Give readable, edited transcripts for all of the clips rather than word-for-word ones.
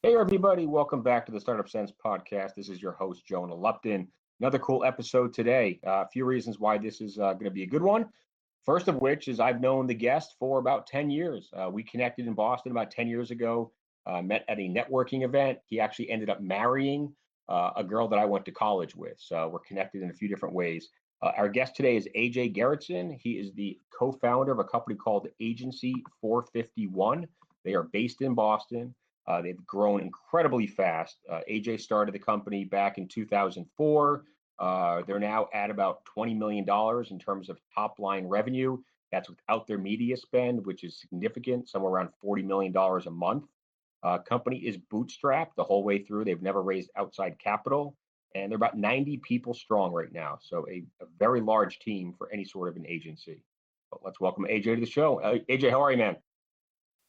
Hey, everybody. Welcome back to the Startup Sense podcast. This is your host, Jonah Lupton. Another cool episode today. A few reasons why this is going to be a good one. First of which is I've known the guest for about 10 years. We connected in Boston about 10 years ago, met at a networking event. He actually ended up marrying a girl that I went to college with. So we're connected in a few different ways. Our guest today is AJ Gerritson. He is the co-founder of a company called Agency 451. They are based in Boston. They've grown incredibly fast. AJ started the company back in 2004. They're now at about $20 million in terms of top line revenue. That's without their media spend, which is significant, somewhere around $40 million a month. Company is bootstrapped the whole way through. They've never raised outside capital, and they're about 90 people strong right now. So a very large team for any sort of an agency. But let's welcome AJ to the show. AJ, how are you, man?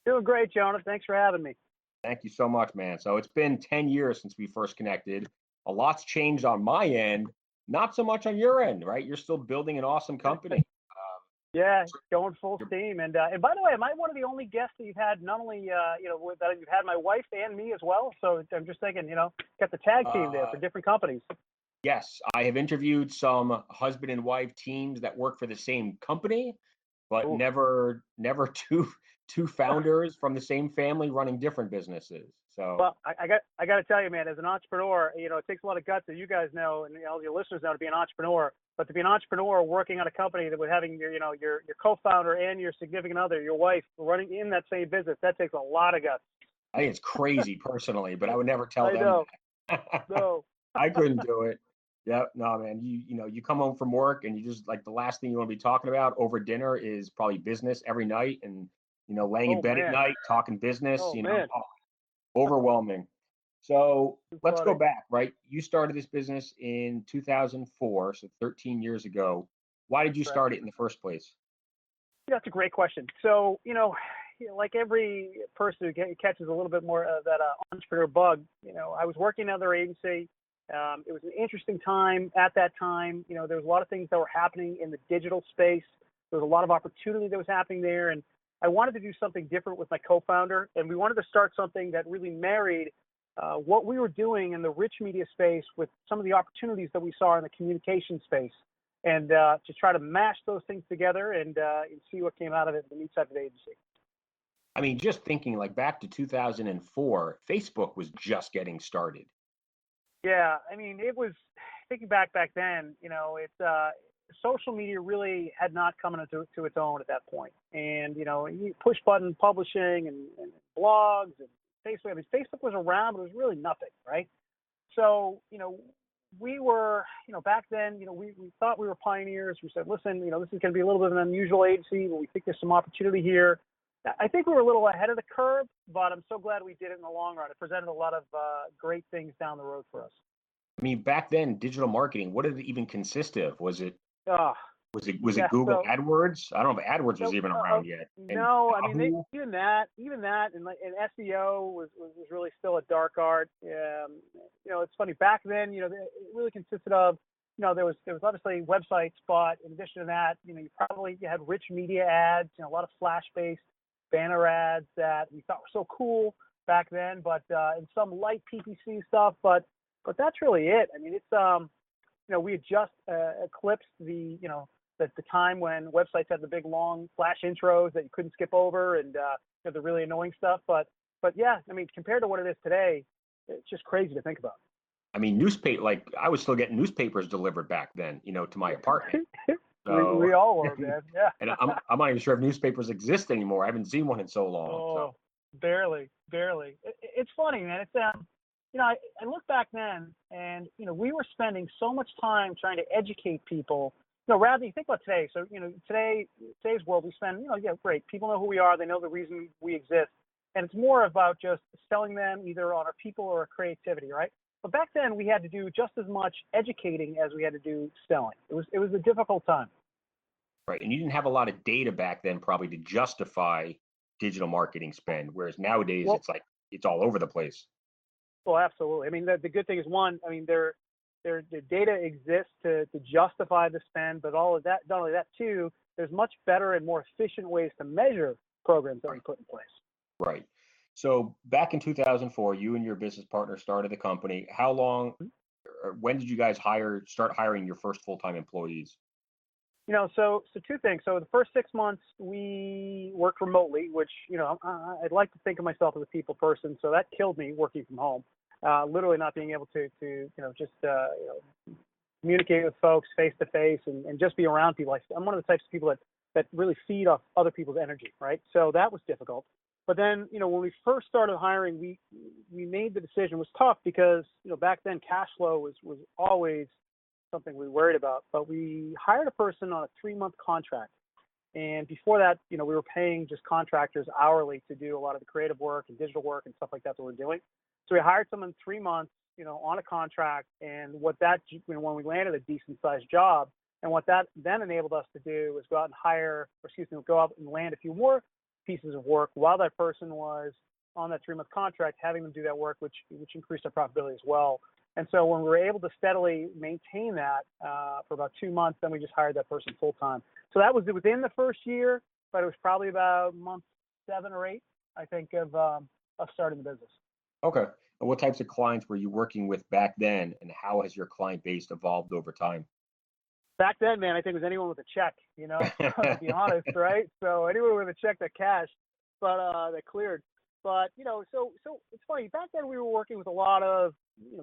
Doing great, Jonah. Thanks for having me. Thank you so much, man. So it's been 10 years since we first connected. A lot's changed on my end, not so much on your end, right? You're still building an awesome company. Yeah, going full steam. And by the way, am I one of the only guests that you've had? Not only that you've had my wife and me as well. So I'm just thinking, got the tag team there for different companies. Yes, I have interviewed some husband and wife teams that work for the same company, but Ooh. never two founders from the same family running different businesses. So well, I got to tell you, man, as an entrepreneur, it takes a lot of guts, that you guys know, and all your listeners know, to be an entrepreneur. But to be an entrepreneur working on a company that with having your co-founder and your significant other, your wife, running in that same business, that takes a lot of guts. I think it's crazy personally, but I would never tell I them know. that. No. I couldn't do it. Yeah, no, man. You come home from work and you just like the last thing you want to be talking about over dinner is probably business every night, and laying in bed at night talking business. Overwhelming. So let's go back, right? You started this business in 2004, so 13 years ago. Why did you start it in the first place? Yeah, that's a great question. So, like every person who catches a little bit more of that entrepreneur bug, I was working at another agency. It was an interesting time at that time. There was a lot of things that were happening in the digital space. There was a lot of opportunity that was happening there. And I wanted to do something different with my co-founder. And we wanted to start something that really married what we were doing in the rich media space with some of the opportunities that we saw in the communication space. And to try to mash those things together and see what came out of it in the meat side of the agency. I mean, just thinking like back to 2004, Facebook was just getting started. Yeah, I mean, it was, thinking back then, it's social media really had not come into its own at that point. And, push button publishing and blogs and Facebook. I mean, Facebook was around, but it was really nothing, right? So, we were, back then, we thought we were pioneers. We said, listen, this is going to be a little bit of an unusual agency, but we think there's some opportunity here. I think we were a little ahead of the curve, but I'm so glad we did it in the long run. It presented a lot of great things down the road for us. I mean, back then, digital marketing, what did it even consist of? Was it Google AdWords? I don't know if AdWords was even around yet. No, I mean, even that, and SEO was really still a dark art. It's funny, back then, it really consisted of, there was obviously websites, but in addition to that, you had rich media ads, a lot of flash-based banner ads that we thought were so cool back then, but and some light PPC stuff, but that's really it. I mean, it's we had just eclipsed the time when websites had the big long flash intros that you couldn't skip over, and the really annoying stuff. But yeah, I mean, compared to what it is today, it's just crazy to think about. I mean, I was still getting newspapers delivered back then, to my apartment. So, we all were, man. Yeah. And I'm not even sure if newspapers exist anymore. I haven't seen one in so long. Oh, barely. It's funny, man. It's I look back then, and we were spending so much time trying to educate people. Rather than you think about today. So today's world, we spend great. People know who we are. They know the reason we exist, and it's more about just selling them either on our people or our creativity, right? But back then, we had to do just as much educating as we had to do selling. It was a difficult time. Right, and you didn't have a lot of data back then, probably, to justify digital marketing spend. Whereas nowadays, it's all over the place. Well, absolutely. I mean, the good thing is, one, I mean, the data exists to justify the spend, but all of that, not only that, two, there's much better and more efficient ways to measure programs that we put in place. Right. So back in 2004, you and your business partner started the company. How long, or when did you guys start hiring your first full-time employees? So two things. So the first 6 months we worked remotely, which I'd like to think of myself as a people person. So that killed me working from home, literally not being able to just communicate with folks face to face and just be around people. I'm one of the types of people that really feed off other people's energy, right? So that was difficult. But then, when we first started hiring, we made the decision. It was tough because, back then cash flow was always something we worried about. But we hired a person on a 3-month contract. And before that, we were paying just contractors hourly to do a lot of the creative work and digital work and stuff like that we're doing. So we hired someone 3 months, on a contract. And when we landed a decent sized job, and what that then enabled us to do was go out and go out and land a few more pieces of work while that person was on that 3-month contract, having them do that work, which increased our profitability as well. And so when we were able to steadily maintain that for about 2 months, then we just hired that person full time. So that was within the first year, but it was probably about month 7 or 8, I think, of starting the business. Okay. And what types of clients were you working with back then, and how has your client base evolved over time? Back then, man, I think it was anyone with a check, to be honest, right? So anyone with a check that cashed, but that cleared. But, so it's funny. Back then, we were working with a lot of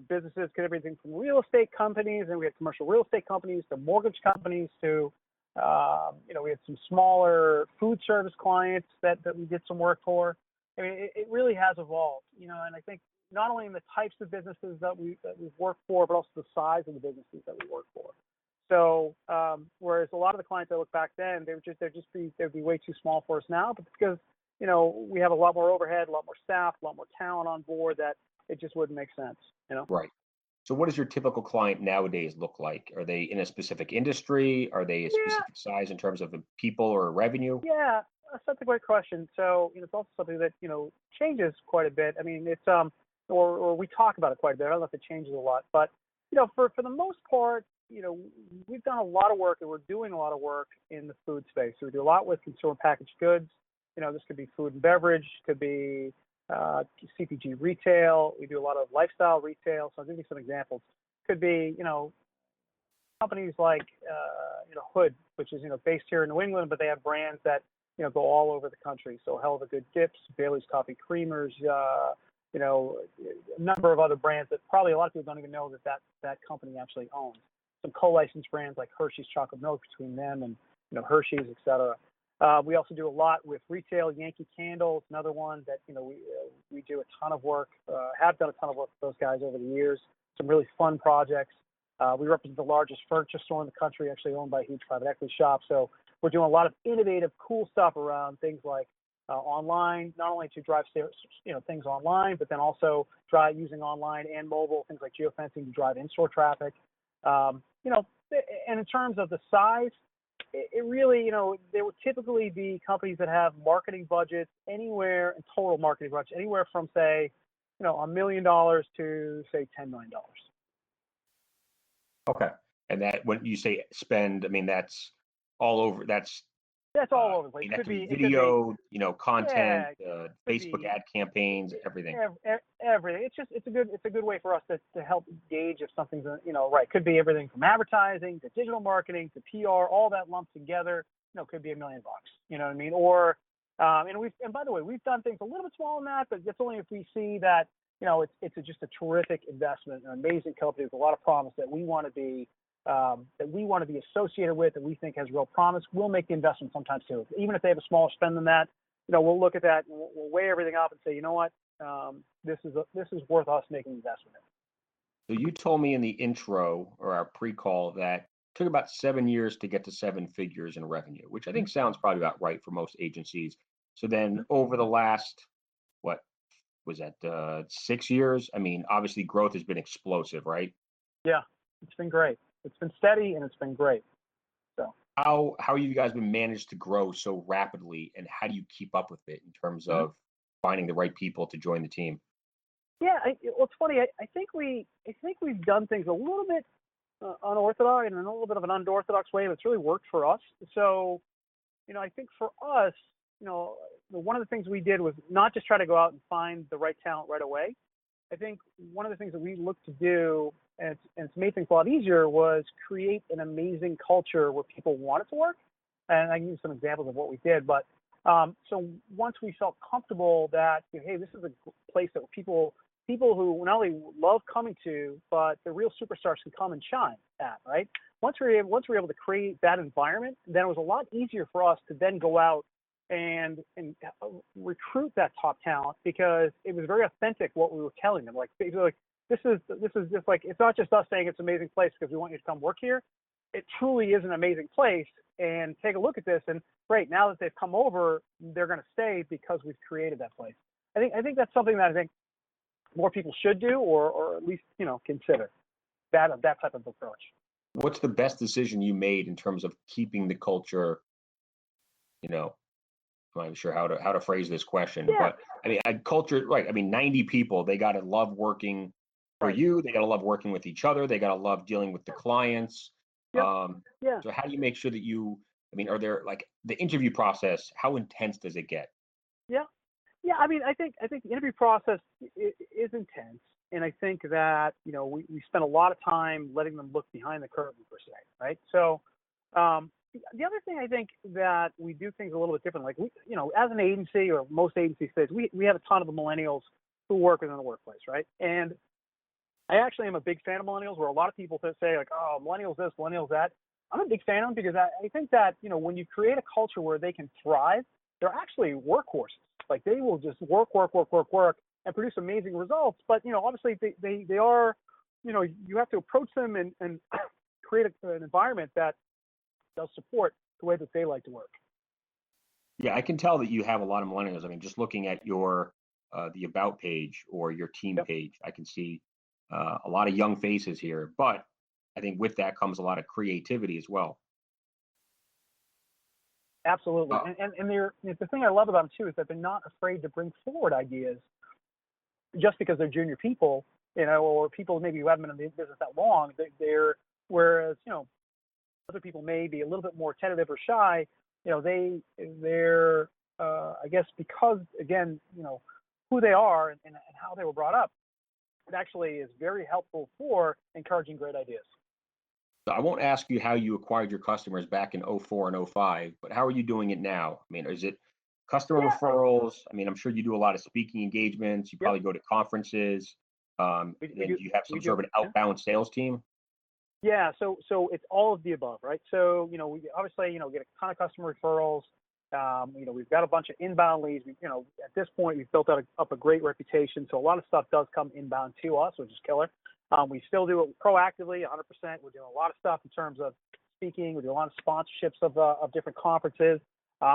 businesses, everything from real estate companies, and we had commercial real estate companies to mortgage companies to, we had some smaller food service clients that we did some work for. I mean, it really has evolved, and I think not only in the types of businesses that we've worked for, but also the size of the businesses that we work for. So, whereas a lot of the clients I look back then, they'd be way too small for us now, but because, we have a lot more overhead, a lot more staff, a lot more talent on board that it just wouldn't make sense, Right. So what does your typical client nowadays look like? Are they in a specific industry? Are they a Yeah, specific size in terms of people or revenue? yeah, that's a great question. So, it's also something that, changes quite a bit. I mean, it's, or we talk about it quite a bit. I don't know if it changes a lot, but, for the most part, we've done a lot of work and we're doing a lot of work in the food space. So we do a lot with consumer packaged goods. This could be food and beverage, could be CPG retail. We do a lot of lifestyle retail. So I'll give you some examples. Could be, companies like, Hood, which is, based here in New England, but they have brands that, go all over the country. So Hell of a Good Dips, Bailey's Coffee Creamers, a number of other brands that probably a lot of people don't even know that company actually owns. Some co-licensed brands like Hershey's chocolate milk between them and Hershey's, et cetera. We also do a lot with retail. Yankee Candles, another one that we do a ton of work. Have done a ton of work with those guys over the years. Some really fun projects. We represent the largest furniture store in the country, actually owned by a huge private equity shop. So we're doing a lot of innovative, cool stuff around things like online, not only to drive things online, but then also using online and mobile things like geofencing to drive in-store traffic. And in terms of the size, it really, there would typically be companies that have marketing budgets anywhere, and total marketing budgets anywhere from, say, $1 million to, say, $10 million. Okay. And that, when you say spend, I mean, that's all over. That's all over the place. That Could be video, content, Facebook be ad campaigns, everything. Everything. It's a good way for us to help gauge if something's right. Could be everything from advertising to digital marketing to PR, all that lumped together. Could be $1 million. You know what I mean? Or and by the way, we've done things a little bit smaller than that, but that's only if we see that it's just a terrific investment, an amazing company with a lot of promise that we want to be associated with, that we think has real promise. We'll make the investment sometimes too. Even if they have a smaller spend than that, we'll look at that and we'll weigh everything up and say, you know what, this is worth us making an investment in. So you told me in the intro or our pre-call that it took about 7 years to get to 7 figures in revenue, which I think sounds probably about right for most agencies. So then over the last, what was that, 6 years? I mean, obviously growth has been explosive, right? Yeah, it's been great. It's been steady and it's been great. So how you guys been managed to grow so rapidly, and how do you keep up with it in terms of finding the right people to join the team? Yeah, well, it's funny. I think we've done things a little bit unorthodox and in a little bit of an unorthodox way, but it's really worked for us. So, I think for us, one of the things we did was not just try to go out and find the right talent right away. I think one of the things that we looked to do, and it's made things a lot easier, was create an amazing culture where people wanted to work. And I can give you some examples of what we did. But so once we felt comfortable that, hey, this is a place that people who not only love coming to, but the real superstars can come and shine at, right? Once we were able to create that environment, then it was a lot easier for us to then go out and recruit that top talent, because it was very authentic what we were telling them. Like, this is just like, it's not just us saying it's an amazing place because we want you to come work here. It truly is an amazing place, and take a look at this. And great, now that they've come over, they're going to stay because we've created that place. I think that's something that I think more people should do, or at least consider that type of approach. What's the best decision you made in terms of keeping the culture? I'm not sure how to phrase this question, but I mean, culture, right? I mean, 90 people, they got to love working for you. They got to love working with each other. They got to love dealing with the clients. Yep. So how do you make sure that are there, like, the interview process, how intense does it get? Yeah. I mean, I think the interview process is intense. And I think that, we spend a lot of time letting them look behind the curtain, per se, right? So, the other thing I think that we do things a little bit different, like as an agency, or most agencies, we have a ton of the millennials who work within the workplace, right? And I actually am a big fan of millennials, where a lot of people say, like, oh, millennials this, millennials that. I'm a big fan of them because I think that, when you create a culture where they can thrive, they're actually workhorses. Like, they will just work, and produce amazing results. But, obviously they are, you have to approach them and create an environment that does support the way that they like to work. Yeah, I can tell that you have a lot of millennials. I mean, just looking at your the about page or your team page, I can see a lot of young faces here. But I think with that comes a lot of creativity as well. Absolutely. And the thing I love about them too is that they're not afraid to bring forward ideas just because they're junior people, or people maybe who haven't been in the business that long. Whereas other people may be a little bit more tentative or shy. They're I guess because, again, who they are and how they were brought up, it actually is very helpful for encouraging great ideas. I won't ask you how you acquired your customers back in 04 and 05, but how are you doing it now? I mean, is it customer referrals? I mean, I'm sure you do a lot of speaking engagements. You probably go to conferences. Do you have some sort of an outbound sales team? Yeah, so it's all of the above, right? So, we obviously, get a ton of customer referrals. We've got a bunch of inbound leads. At this point, we've built up a great reputation. So a lot of stuff does come inbound to us, which is killer. We still do it proactively, 100%. We're doing a lot of stuff in terms of speaking. We're doing a lot of sponsorships of different conferences.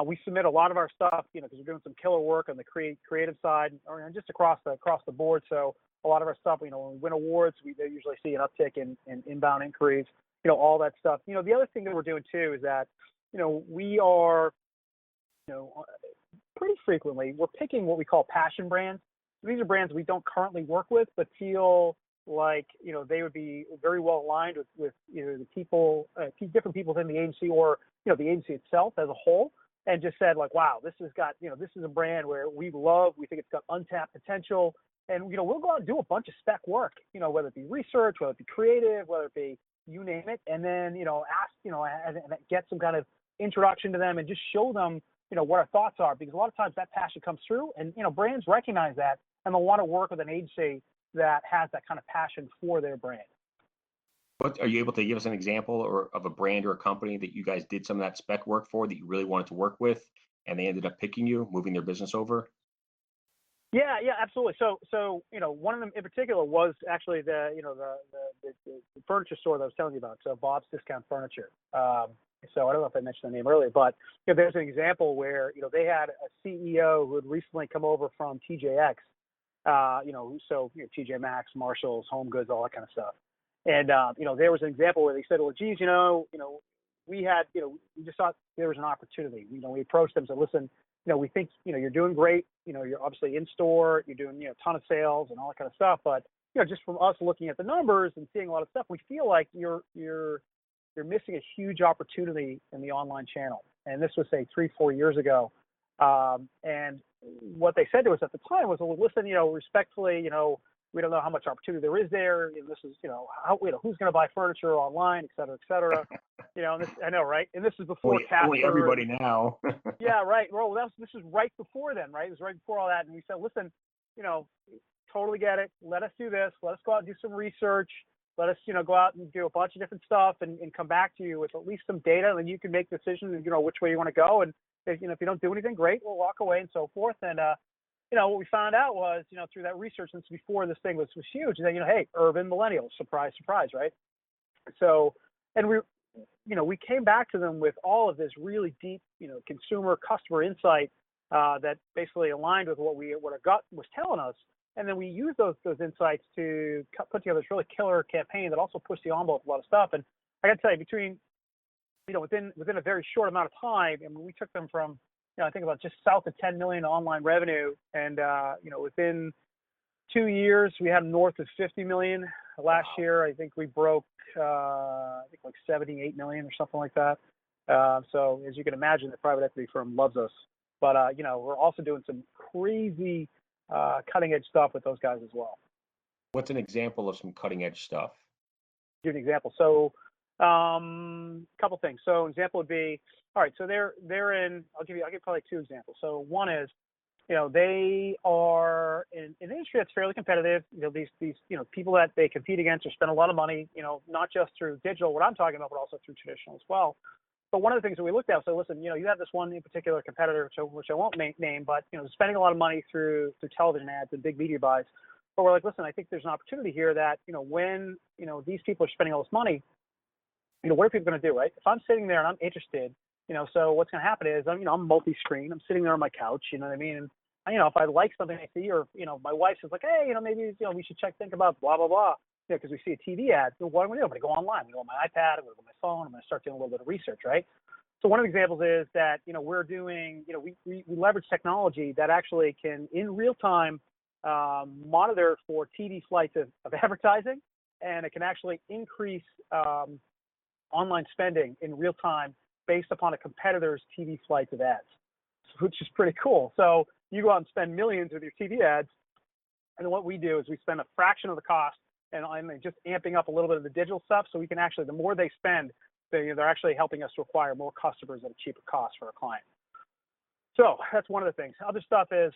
We submit a lot of our stuff, because we're doing some killer work on the creative side, or just across the board. So a lot of our stuff, when we win awards, they usually see an uptick in inbound inquiries, all that stuff. The other thing that we're doing too is that, we are, pretty frequently, we're picking what we call passion brands. So these are brands we don't currently work with, but feel like, they would be very well aligned with either the people, different people within the agency, or, the agency itself as a whole, and just said, like, wow, this is a brand where we think it's got untapped potential. And, we'll go out and do a bunch of spec work, whether it be research, whether it be creative, whether it be you name it. And then, ask, and get some kind of introduction to them and just show them, what our thoughts are. Because a lot of times that passion comes through, and, brands recognize that, and they'll want to work with an agency that has that kind of passion for their brand. But are you able to give us an example of a brand or a company that you guys did some of that spec work for, that you really wanted to work with, and they ended up picking you, moving their business over? Yeah, absolutely. So one of them in particular was actually the furniture store that I was telling you about. So Bob's Discount Furniture. So I don't know if I mentioned the name earlier, but there's an example where they had a CEO who had recently come over from TJX. TJ Maxx, Marshalls, Home Goods, all that kind of stuff. And there was an example where they said, well, geez, we just thought there was an opportunity. We approached them and said, listen, we think, you're doing great. You're obviously in store, you're doing, a ton of sales and all that kind of stuff. But, just from us looking at the numbers and seeing a lot of stuff, we feel like you're missing a huge opportunity in the online channel. And this was, say, 3-4 years ago. And what they said to us at the time was, well, listen, respectfully, we don't know how much opportunity there is there. This is, who's going to buy furniture online, et cetera, et cetera. This, I know, right? And this is before only everybody now. Yeah, right. Well, this is right before then, right? It was right before all that. And we said, listen, totally get it. Let us do this. Let us go out and do some research. Let us, go out and do a bunch of different stuff and come back to you with at least some data, and then you can make decisions, which way you want to go. And if you don't do anything, great, we'll walk away and so forth. And, what we found out was, through that research, since before this thing was huge, that, hey, urban millennials, surprise, surprise, right? So, and we came back to them with all of this really deep, consumer customer insight that basically aligned with what our gut was telling us. And then we used those insights to put together this really killer campaign that also pushed the envelope a lot of stuff. And I got to tell you, between, within a very short amount of time, and we took them from, I think about just south of 10 million online revenue. And, within 2 years, we had north of 50 million. Last year, I think we broke, like 78 million or something like that. So as you can imagine, the private equity firm loves us. But, we're also doing some crazy cutting edge stuff with those guys as well. What's an example of some cutting edge stuff? Give an example. So, couple things. So, an example would be, all right. So they're in. I'll give probably two examples. So one is, they are in an industry that's fairly competitive. These people that they compete against or spend a lot of money. Not just through digital, what I'm talking about, but also through traditional as well. But one of the things that we looked at, so listen, you have this one in particular competitor, which I won't name, but spending a lot of money through television ads and big media buys. But we're like, listen, I think there's an opportunity here that when these people are spending all this money, what are people going to do, right? If I'm sitting there and I'm interested, so what's going to happen is I'm multi-screen. I'm sitting there on my couch, you know what I mean? And if I like something I see, or my wife is like, hey, maybe we should think about blah blah blah. Because we see a TV ad, so what am I going to do? I'm going to go online. I'm going to go on my iPad. I'm going to go on my phone. I'm going to start doing a little bit of research, right? So one of the examples is that, we're doing, we leverage technology that actually can, in real time, monitor for TV flights of advertising, and it can actually increase online spending in real time based upon a competitor's TV flights of ads, which is pretty cool. So you go out and spend millions with your TV ads, and what we do is we spend a fraction of the cost, and I'm just amping up a little bit of the digital stuff, so we can actually, the more they spend, they're actually helping us to acquire more customers at a cheaper cost for our client. So that's one of the things. Other stuff is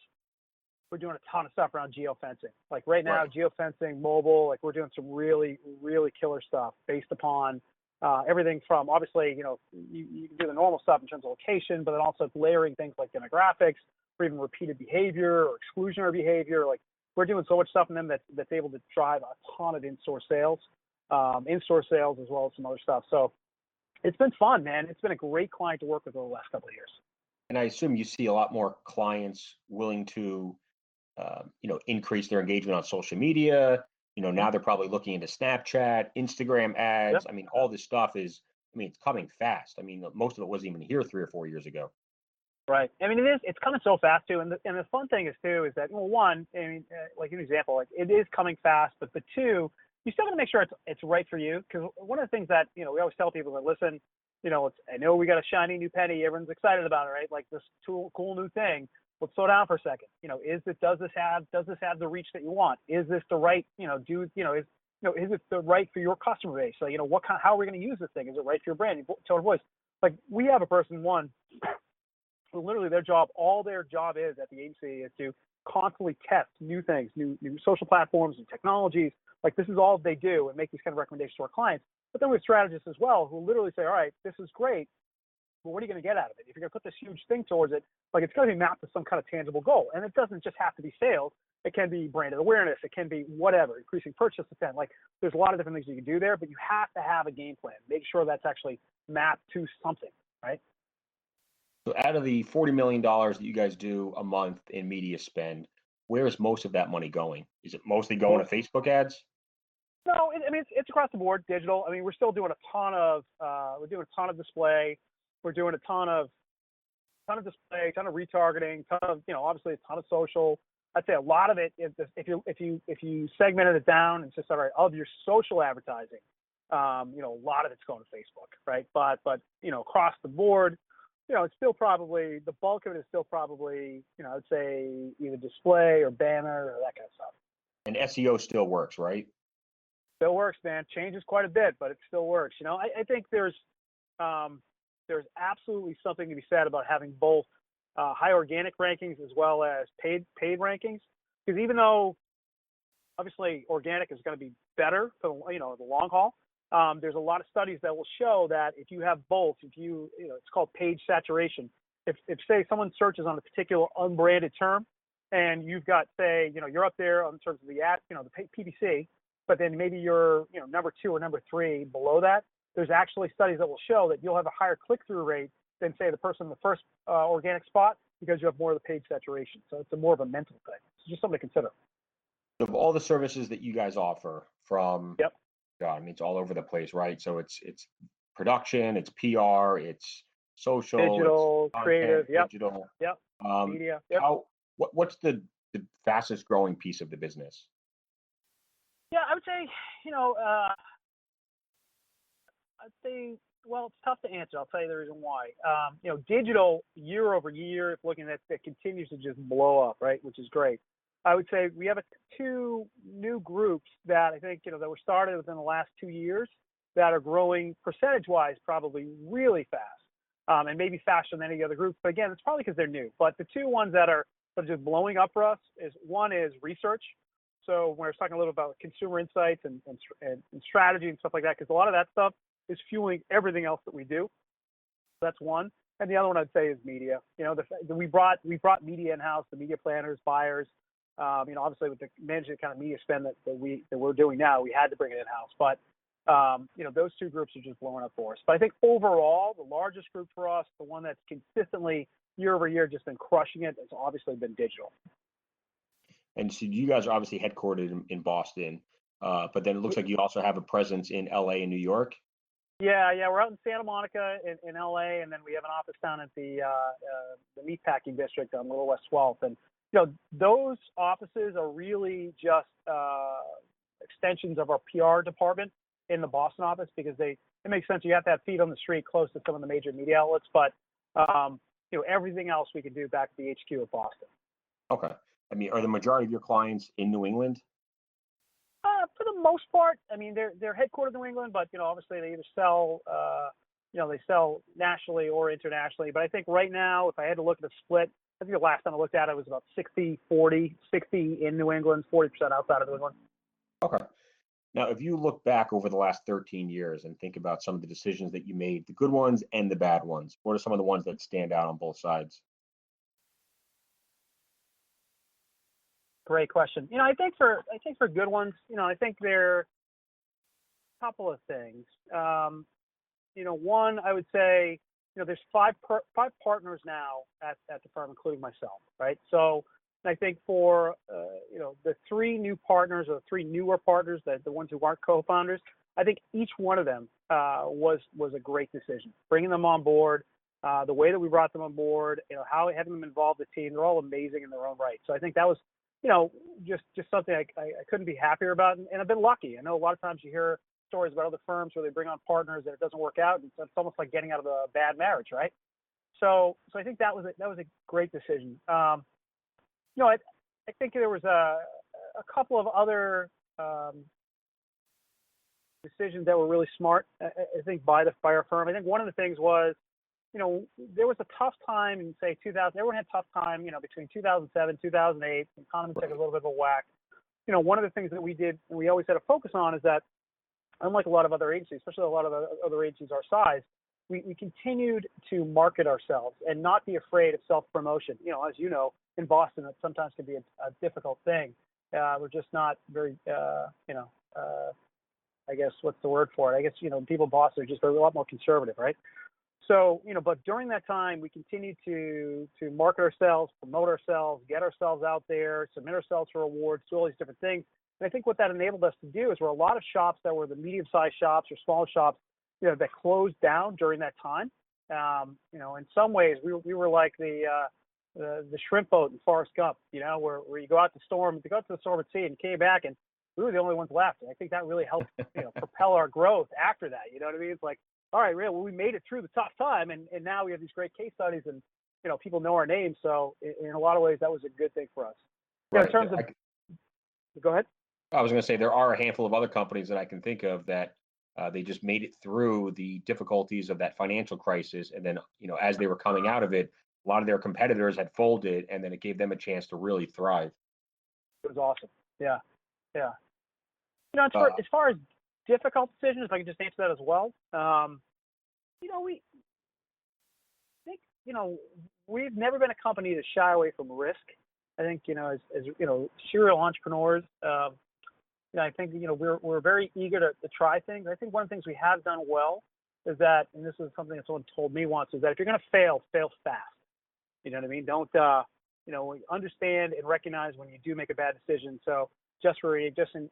we're doing a ton of stuff around geofencing. Like right now, geofencing, mobile, like we're doing some really, really killer stuff based upon everything from, obviously, you can do the normal stuff in terms of location, but then also layering things like demographics or even repeated behavior or exclusionary behavior. Like we're doing so much stuff in them that's able to drive a ton of in-store sales as well as some other stuff. So it's been fun, man. It's been a great client to work with over the last couple of years. And I assume you see a lot more clients willing to, increase their engagement on social media. Now they're probably looking into Snapchat, Instagram ads. Yep. I mean, all this stuff is, it's coming fast. I mean, most of it wasn't even here 3 or 4 years ago. Right. I mean, it's coming so fast too. And the fun thing is too, is that, well, one, like an example, like it is coming fast, but two, you still got to make sure it's right for you. Because one of the things that, we always tell people that, listen, I know we got a shiny new penny. Everyone's excited about it, right? Like this cool new thing. Let's slow down for a second. Does this have the reach that you want? Is this the right, is it the right for your customer base? So, how are we going to use this thing? Is it right for your brand, tone of voice? Like we have a person, who literally all their job is at the agency is to constantly test new things, new social platforms and technologies. Like this is all they do and make these kind of recommendations to our clients. But then we have strategists as well who literally say, all right, this is great, but what are you going to get out of it? If you're going to put this huge thing towards it, like it's going to be mapped to some kind of tangible goal. And it doesn't just have to be sales. It can be branded awareness. It can be whatever, increasing purchase intent. Like there's a lot of different things you can do there, but you have to have a game plan. Make sure that's actually mapped to something, right? So out of the $40 million that you guys do a month in media spend, where is most of that money going? Is it mostly going to Facebook ads? No, it's across the board, digital. I mean, we're still doing a ton of display. We're doing a ton of display, ton of retargeting, obviously a ton of social. I'd say a lot of it is if you segmented it down and just all right, of your social advertising, a lot of it's going to Facebook, right? But across the board, it's still probably, the bulk of it is still probably, I would say either display or banner or that kind of stuff. And SEO still works, right? Still works, man. Changes quite a bit, but it still works. I think there's absolutely something to be said about having both high organic rankings as well as paid rankings. Because even though obviously organic is going to be better for the long haul, there's a lot of studies that will show that if you have both, it's called page saturation. If say someone searches on a particular unbranded term, and you've got, say, you're up there on terms of the ad, the PPC, but then maybe you're number 2 or number 3 below that, there's actually studies that will show that you'll have a higher click-through rate than, say, the person in the first organic spot, because you have more of the page saturation. So it's more of a mental thing. It's just something to consider. Of all the services that you guys offer, from Yep. God, I mean, it's all over the place, right? So it's production, it's PR, it's social, digital, it's content, creative, yep. digital. Yep. Media. Yep. What's the fastest growing piece of the business? Yeah, I would say, well, it's tough to answer. I'll tell you the reason why. Digital year over year, if looking at that, continues to just blow up, right? Which is great. I would say we have 2 new groups that I think, that were started within the last 2 years that are growing percentage-wise probably really fast, and maybe faster than any other groups. But again, it's probably because they're new. But the 2 ones that are just blowing up for us one is research. So when we're talking a little about consumer insights and strategy and stuff like that, because a lot of that stuff is fueling everything else that we do. That's one. And the other one I'd say is media. We brought media in-house, the media planners, buyers. Obviously with the managing kind of media spend that we're doing now, we had to bring it in-house. But those 2 groups are just blowing up for us. But I think overall, the largest group for us, the one that's consistently year over year just been crushing it, has obviously been digital. And so you guys are obviously headquartered in Boston, but then it looks like you also have a presence in LA and New York. Yeah, we're out in Santa Monica in LA, and then we have an office down at the meatpacking district on Little West 12th. And those offices are really just extensions of our PR department in the Boston office, because it makes sense. You have to have feet on the street close to some of the major media outlets, but everything else we can do back at the HQ at Boston. Okay. I mean, are the majority of your clients in New England? For the most part, I mean, they're headquartered in New England, but obviously they either sell, they sell nationally or internationally. But I think right now, if I had to look at a split, I think the last time I looked at it was about 60-40, 60 in New England, 40% outside of New England. Okay. Now, if you look back over the last 13 years and think about some of the decisions that you made, the good ones and the bad ones, what are some of the ones that stand out on both sides? Great question. I think for good ones, I think there are a couple of things. One, I would say, there's five partners now at the firm, including myself, right? So I think for the 3 new partners, or 3 newer partners, the ones who aren't co-founders, I think each one of them was a great decision. Bringing them on board, the way that we brought them on board, how having them involved in the team, they're all amazing in their own right. So I think that was just something I couldn't be happier about, and I've been lucky. I know a lot of times you hear stories about other firms where they bring on partners and it doesn't work out, and it's almost like getting out of a bad marriage, right? So I think that was a great decision. I think there was a couple of other decisions that were really smart, I think, by our firm. I think one of the things was, there was a tough time in, say, 2000. Everyone had a tough time, between 2007, 2008. The economy took a little bit of a whack. One of the things that we did, and we always had to focus on, is that, unlike a lot of other agencies, especially a lot of other agencies our size, we continued to market ourselves and not be afraid of self-promotion. As you know, in Boston, that sometimes can be a difficult thing. We're just not very, I guess, what's the word for it? I guess, people in Boston are just a lot more conservative, right? So, but during that time, we continued to market ourselves, promote ourselves, get ourselves out there, submit ourselves for awards, do all these different things. And I think what that enabled us to do is, where a lot of shops that were the medium-sized shops or small shops, that closed down during that time. In some ways, we were like the shrimp boat in Forrest Gump, where you go out to the storm at sea, and came back, and we were the only ones left. And I think that really helped, propel our growth after that. You know what I mean? It's like, all right, well, we made it through the tough time, and now we have these great case studies, and people know our names. So in a lot of ways, that was a good thing for us. Right. In terms of, go ahead. I was going to say there are a handful of other companies that I can think of that they just made it through the difficulties of that financial crisis, and then as they were coming out of it, a lot of their competitors had folded, and then it gave them a chance to really thrive. It was awesome. Yeah. As far as difficult decisions, if I can just answer that as well. We think we've never been a company to shy away from risk. I think as serial entrepreneurs, I think we're very eager to try things. I think one of the things we have done well is that, and this is something that someone told me once, is that if you're going to fail fast. You know what I mean? Don't understand and recognize when you do make a bad decision. So just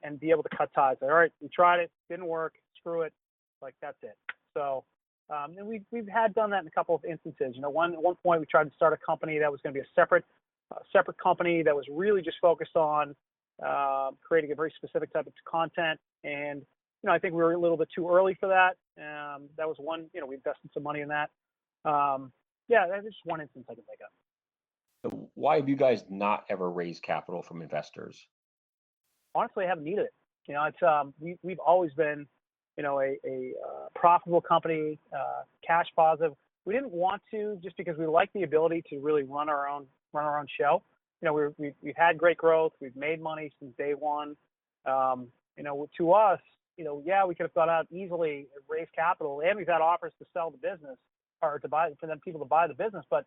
and be able to cut ties. All right, we tried it, didn't work, screw it, like that's it. So and we've had done that in a couple of instances. At one point we tried to start a company that was going to be a separate company that was really just focused on creating a very specific type of content. And I think we were a little bit too early for that. That was one. We invested some money in that. That's just one instance I can think of. So why have you guys not ever raised capital from investors? Honestly, I haven't needed it. It's we've always been, a profitable company, cash positive. We didn't want to just because we like the ability to really run our own show. We've had great growth. We've made money since day one. To us, we could have gone out easily, raised capital, and we've had offers to sell the business or people to buy the business, but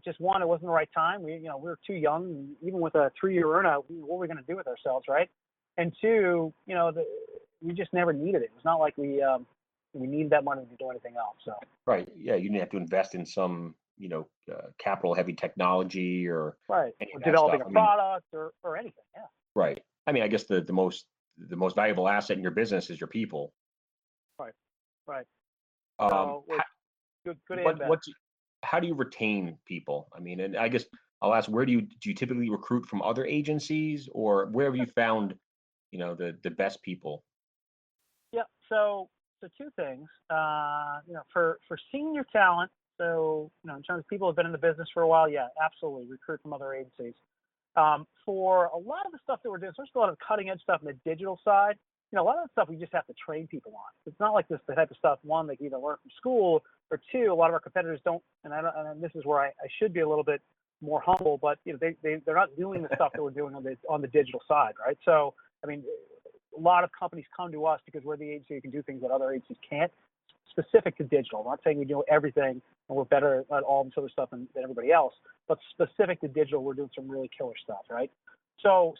just one, it wasn't the right time. We were too young. Even with a 3-year earnout, what were we going to do with ourselves, right? And two, we just never needed it. It was not like we needed that money to do anything else. So right, yeah, you didn't have to invest in some capital-heavy technology or right, or developing a product or anything. Yeah. Right. I mean, I guess the most valuable asset in your business is your people. Right. Good and bad. How do you retain people? I mean, and I guess I'll ask, do you typically recruit from other agencies, or where have you found, the best people? Yeah. So two things. For senior talent. So in terms of people who've been in the business for a while, yeah, absolutely recruit from other agencies. For a lot of the stuff that we're doing, especially a lot of cutting edge stuff on the digital side, a lot of the stuff we just have to train people on. It's not like the type of stuff, one, they can either learn from school, or two, a lot of our competitors don't. And this is where I should be a little bit more humble, but they're not doing the stuff that we're doing on the digital side, right? So I mean, a lot of companies come to us because we're the agency who can do things that other agencies can't, specific to digital. I'm not saying we do everything and we're better at all this other stuff than everybody else, but specific to digital, we're doing some really killer stuff, right? So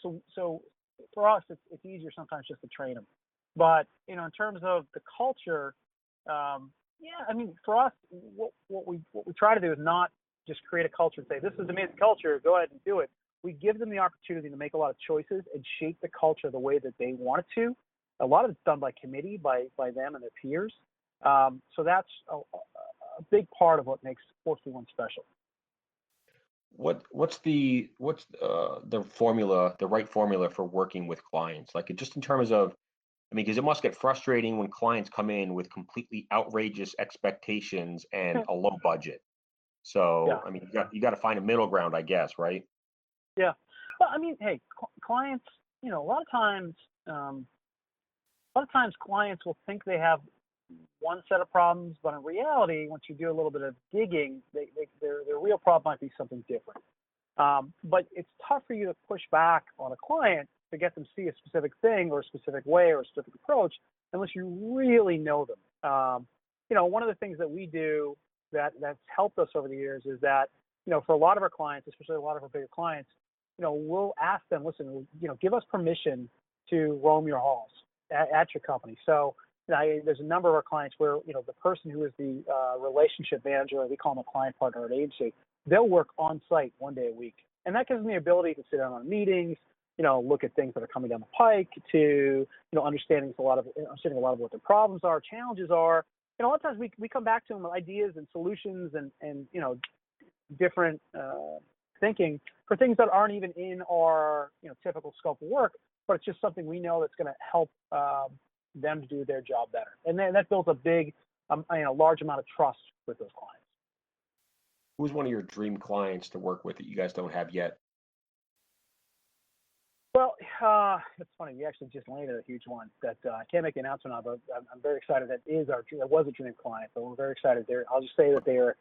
for us, it's easier sometimes just to train them. But in terms of the culture, for us, what we try to do is not just create a culture and say, this is amazing culture, go ahead and do it. We give them the opportunity to make a lot of choices and shape the culture the way that they want it to. A lot of it's done by committee, by them and their peers. So that's a big part of what makes 431 special. What's the formula, the right formula for working with clients? Like, just in terms of, because it must get frustrating when clients come in with completely outrageous expectations and a low budget. So, yeah. You got to find a middle ground, I guess, right? Yeah. Well, hey, clients, a lot of times clients will think they have one set of problems, but in reality, once you do a little bit of digging, their real problem might be something different. But it's tough for you to push back on a client to get them to see a specific thing or a specific way or a specific approach unless you really know them. One of the things that we do that's helped us over the years is that, for a lot of our clients, especially a lot of our bigger clients, we'll ask them, listen, give us permission to roam your halls at your company. So there's a number of our clients where, the person who is the relationship manager, or we call them a client partner at an agency, they'll work on site 1 day a week. And that gives them the ability to sit down on meetings, look at things that are coming down the pike, to, understanding a lot of what their problems are, challenges are. A lot of times we come back to them with ideas and solutions and different thinking for things that aren't even in our, typical scope of work, but it's just something we know that's going to help them to do their job better. And then that builds a big large amount of trust with those clients. Who's one of your dream clients to work with that you guys don't have yet? Well, it's funny. We actually just landed a huge one that I can't make the announcement of, but I'm very excited. That was a dream client, but we're very excited. I'll just say that they are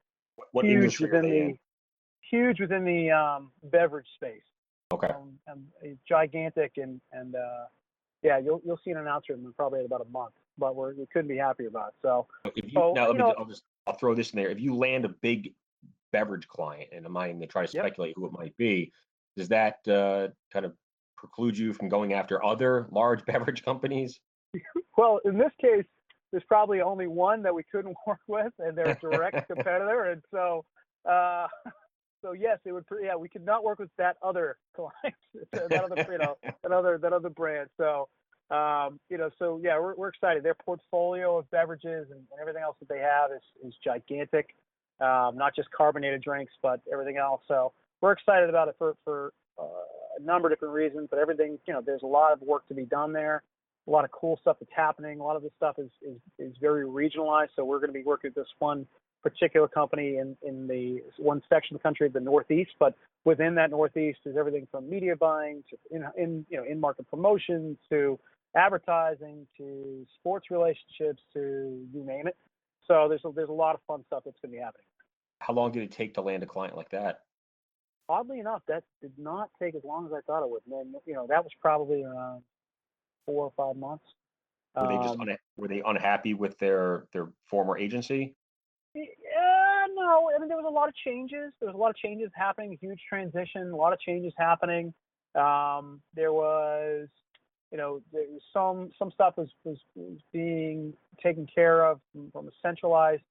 What huge industry are they in? huge within the beverage space. Okay. Gigantic and yeah, you'll see an announcement in probably about a month, but we couldn't be happier about it. So I'll throw this in there. If you land a big beverage client, and I'm not even going to try to speculate who it might be, does that kind of preclude you from going after other large beverage companies? Well, in this case, there's probably only one that we couldn't work with, and they're a direct competitor, and so yes, it would. Yeah, we could not work with that other client, that other brand. So, so yeah, we're excited. Their portfolio of beverages and everything else that they have is gigantic. Not just carbonated drinks, but everything else. So we're excited about it for a number of different reasons. But everything, there's a lot of work to be done there. A lot of cool stuff that's happening. A lot of this stuff is very regionalized. So we're going to be working with this one particular company in the one section of the country, the Northeast. But within that Northeast is everything from media buying to in-market promotions to advertising to sports relationships to you name it. So there's a lot of fun stuff that's going to be happening. How long did it take to land a client like that? Oddly enough, that did not take as long as I thought it would. And then, that was probably around 4 or 5 months. Were they unhappy with their former agency? No. I mean, there was a lot of changes. There was a lot of changes happening. A huge transition. A lot of changes happening. There was some stuff was being taken care of from a centralized,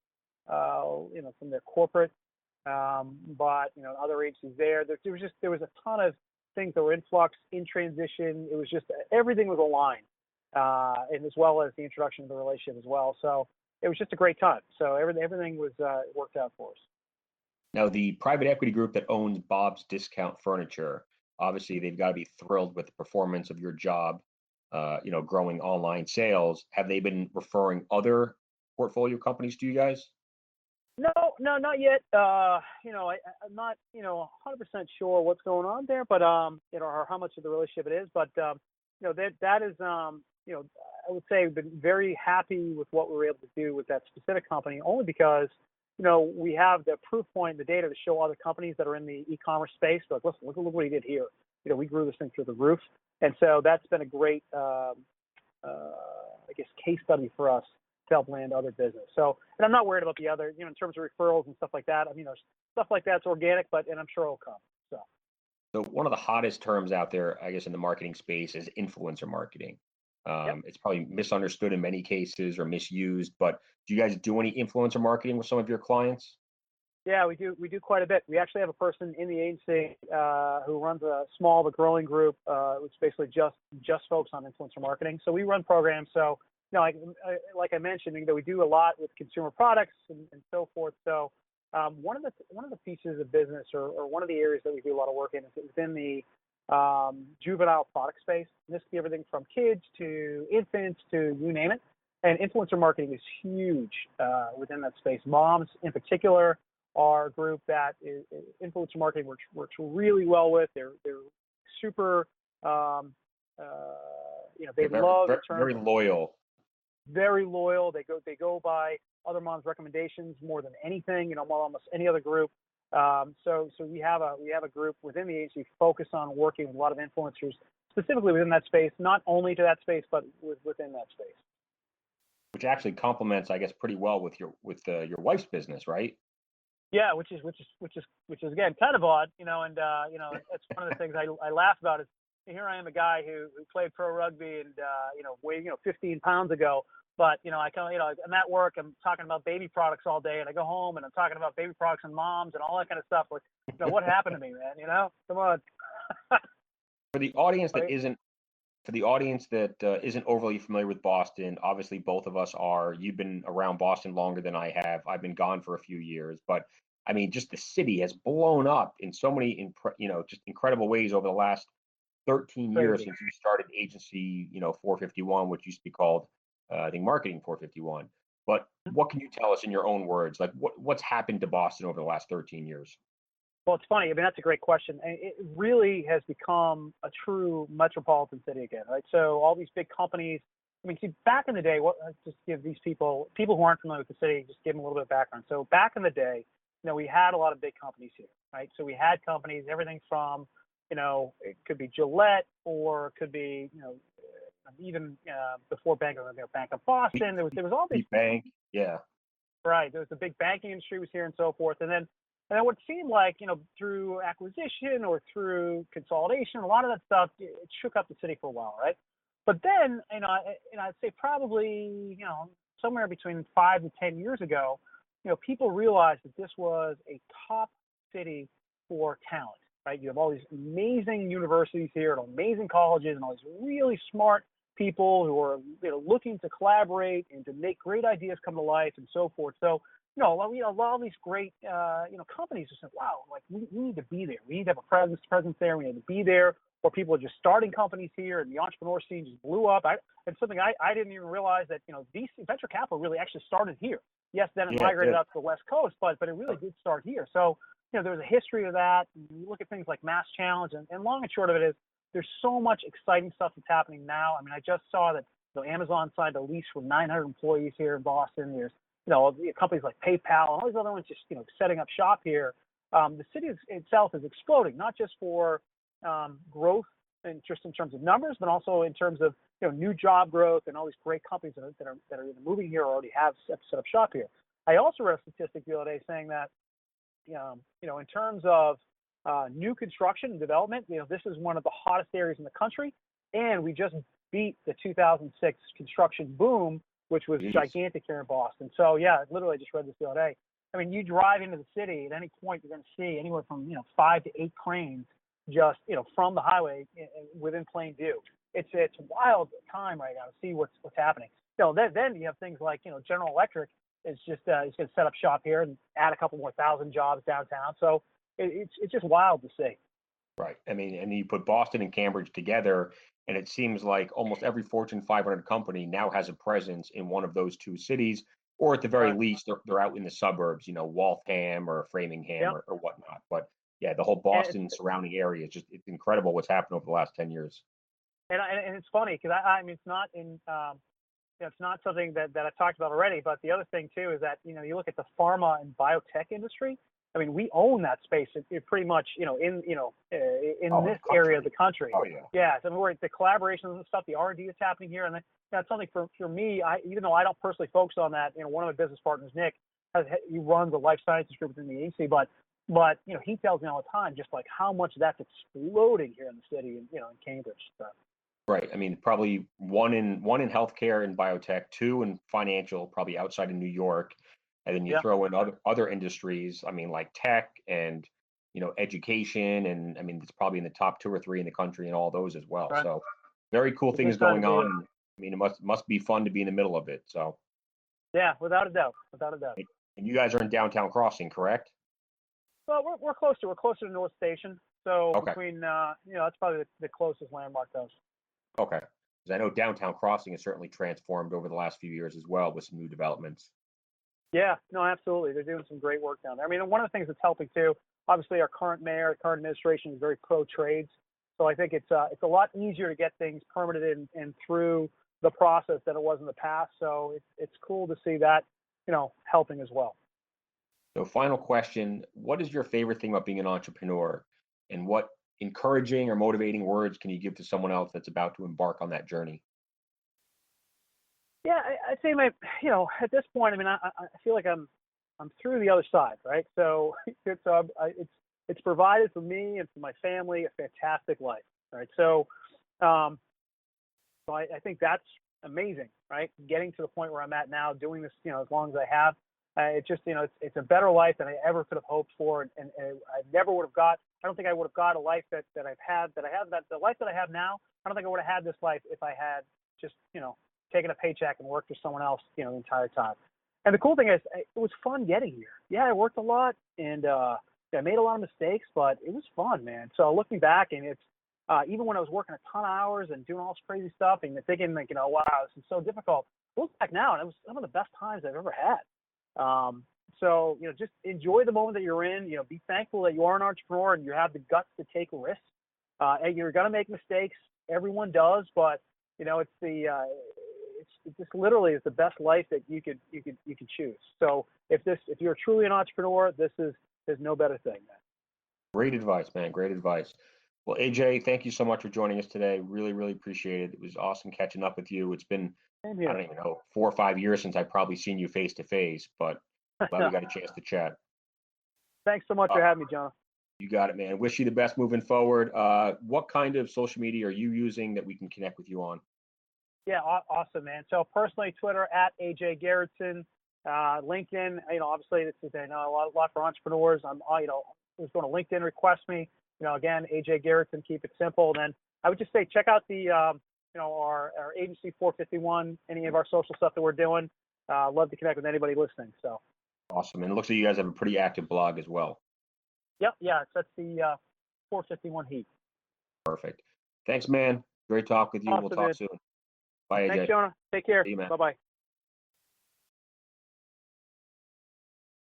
from their corporate. But other agencies there was a ton of things that were in flux, in transition. It was just everything was aligned, and as well as the introduction of the relationship as well. So it was just a great time. So everything was worked out for us. Now, the private equity group that owns Bob's Discount Furniture, obviously they've got to be thrilled with the performance of your job, growing online sales. Have they been referring other portfolio companies to you guys? No, not yet. I'm not, 100% sure what's going on there, but or how much of the relationship it is. But that is, I would say, been very happy with what we were able to do with that specific company, only because we have the proof point, the data to show other companies that are in the e-commerce space. Like, listen, look what he did here. We grew this thing through the roof, and so that's been a great, case study for us to help land other business. So, and I'm not worried about the other, in terms of referrals and stuff like that. I mean, there's stuff like that's organic, and I'm sure it'll come. So one of the hottest terms out there, I guess, in the marketing space is influencer marketing. It's probably misunderstood in many cases or misused, but do you guys do any influencer marketing with some of your clients? Yeah, we do. We do quite a bit. We actually have a person in the agency who runs a small but growing group, which basically just focuses on influencer marketing. So we run programs. So, like I mentioned, we do a lot with consumer products and so forth. So one of the pieces of business or one of the areas that we do a lot of work in is within the juvenile product space. And this can be everything from kids to infants to you name it. And influencer marketing is huge within that space. Moms, in particular, are a group that influencer marketing works really well with. They're super, they love very loyal. Very loyal. They go by other moms' recommendations more than anything. More almost any other group. So we have a group within the agency focused on working with a lot of influencers, specifically within that space, not only to that space, but within that space. Which actually complements, I guess, pretty well with your wife's business, right? Yeah, which is again kind of odd, and that's one of the things I laugh about is here I am, a guy who played pro rugby and weighed 15 pounds ago, but I kind of I'm at work, I'm talking about baby products all day, and I go home and I'm talking about baby products and moms and all that kind of stuff. Like, what happened to me, man? Come on. For the audience that isn't overly familiar with Boston, obviously both of us are. You've been around Boston longer than I have. I've been gone for a few years, but I mean, just the city has blown up in so many, just incredible ways over the last 13 years since you started agency, 451, which used to be called, I think, Marketing 451. But what can you tell us in your own words? Like what's happened to Boston over the last 13 years? Well, it's funny. I mean, that's a great question. It really has become a true metropolitan city again, right? So all these big companies. I mean, see, back in the day, just give these people who aren't familiar with the city, just give them a little bit of background. So back in the day, we had a lot of big companies here, right? So we had companies, everything from, it could be Gillette, or it could be, even before Bank of Boston. There was all these bank, yeah. Right. There was the big banking industry was here and so forth. And then what seemed like, through acquisition or through consolidation, a lot of that stuff, it shook up the city for a while, right? But then, I'd say probably, somewhere between 5 to 10 years ago, people realized that this was a top city for talent, right? You have all these amazing universities here and amazing colleges and all these really smart people who are, looking to collaborate and to make great ideas come to life and so forth. So, a lot of these great, companies just said, wow, like we need to be there. We need to have a presence there. We need to be there. Or people are just starting companies here, and the entrepreneur scene just blew up. It's something I didn't even realize that, VC venture capital really actually started here. Yes, then it migrated out to the West Coast, but it really did start here. So, there's a history of that. You look at things like Mass Challenge, and long and short of it is there's so much exciting stuff that's happening now. I mean, I just saw that Amazon signed a lease for 900 employees here in Boston. There's companies like PayPal and all these other ones just setting up shop here. The city itself is exploding, not just for growth and just in terms of numbers, but also in terms of new job growth and all these great companies that are either moving here or already have set up shop here. I also read a statistic the other day saying that in terms of new construction and development, this is one of the hottest areas in the country, and we just beat the 2006 construction boom, which was gigantic here in Boston. So yeah, literally just read this the other day. I mean, you drive into the city at any point, you're going to see anywhere from 5 to 8 cranes just from the highway within plain view. It's a wild time right now to see what's happening. Then you have things like General Electric is just is going to set up shop here and add a couple more thousand jobs downtown. So it's just wild to see. Right. I mean, and you put Boston and Cambridge together, and it seems like almost every Fortune 500 company now has a presence in one of those two cities, or at the very least, they're out in the suburbs, Waltham or Framingham or whatnot. But yeah, the whole Boston surrounding area is just, it's incredible what's happened over the last 10 years. And it's funny because I mean, it's not in, it's not something that I've talked about already, but the other thing too is that, you look at the pharma and biotech industry. I mean, we own that space. It pretty much, in this area of the country. Oh yeah. Yeah. So we're the collaborations and stuff, the R&D that's happening here, and that's something for me. Even though I don't personally focus on that, one of my business partners, Nick, he runs a life sciences group within the agency, but he tells me all the time just like how much that's exploding here in the city, and in Cambridge. So. Right. I mean, probably one in healthcare and biotech, 2 in financial, probably outside of New York. And then you throw in other industries, I mean, like tech and, education. And I mean, it's probably in the top 2 or 3 in the country and all those as well. Right. So very cool things going on. And, I mean, it must be fun to be in the middle of it. So. Yeah, without a doubt. Without a doubt. And you guys are in downtown Crossing, correct? Well, we're close to North Station. So between, that's probably the closest landmark to us. Okay. Because I know downtown Crossing has certainly transformed over the last few years as well with some new developments. Yeah, no, absolutely. They're doing some great work down there. I mean, one of the things that's helping too, obviously our current mayor, our current administration is very pro-trades. So I think it's a lot easier to get things permitted and through the process than it was in the past. So it's cool to see that, helping as well. So final question, what is your favorite thing about being an entrepreneur, and what encouraging or motivating words can you give to someone else that's about to embark on that journey? Yeah, I'd say at this point, I mean, I feel like I'm through the other side, right? So it's provided for me and for my family a fantastic life, right? So, I think that's amazing, right? Getting to the point where I'm at now, doing this, as long as I have, it's just, it's a better life than I ever could have hoped for, and I never would have got. I don't think I would have got a life that I've had, the life that I have now. I don't think I would have had this life if I had just, taking a paycheck and worked for someone else, the entire time. And the cool thing is, it was fun getting here. Yeah, I worked a lot, and I made a lot of mistakes, but it was fun, man. So looking back, and even when I was working a ton of hours and doing all this crazy stuff and thinking like, wow, this is so difficult. I look back now and it was some of the best times I've ever had. So, just enjoy the moment that you're in, be thankful that you are an entrepreneur and you have the guts to take risks. And you're going to make mistakes. Everyone does, but it's it just literally is the best life that you could choose. So if you're truly an entrepreneur, there's no better thing, man. Great advice, man. Great advice. Well, AJ, thank you so much for joining us today. Really, really appreciate it. It was awesome catching up with you. It's been, I don't even know, 4 or 5 years since I've probably seen you face to face, but glad we got a chance to chat. Thanks so much for having me, John. You got it, man. Wish you the best moving forward. What kind of social media are you using that we can connect with you on? Yeah, awesome, man. So personally, Twitter at AJ Gerritson, LinkedIn. Obviously, this is a lot for entrepreneurs. I'm, who's going to LinkedIn request me. Again, AJ Gerritson. Keep it simple. And then I would just say check out the our agency 451. Any of our social stuff that we're doing. Love to connect with anybody listening. So awesome. And it looks like you guys have a pretty active blog as well. Yep. Yeah. That's the 451 Heat. Perfect. Thanks, man. Great talk with you. Awesome, we'll talk man. soon. Bye, AJ. Thanks, Jonah. Take care. See you, man. Bye-bye.